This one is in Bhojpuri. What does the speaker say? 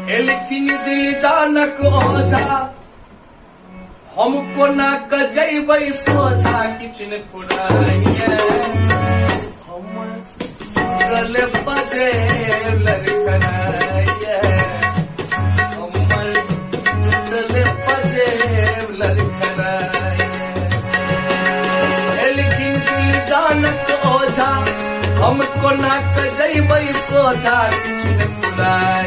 लेकिन दिल जानक ओझा हमको ना कजैबै सोझा किछु ने फुराइए हम गले बजे लड़कनाइए हमर गले बजे लड़कनाइए लेकिन दिल जानक ओझा हमको ना कजैबै सोझा किछु ने फुराइए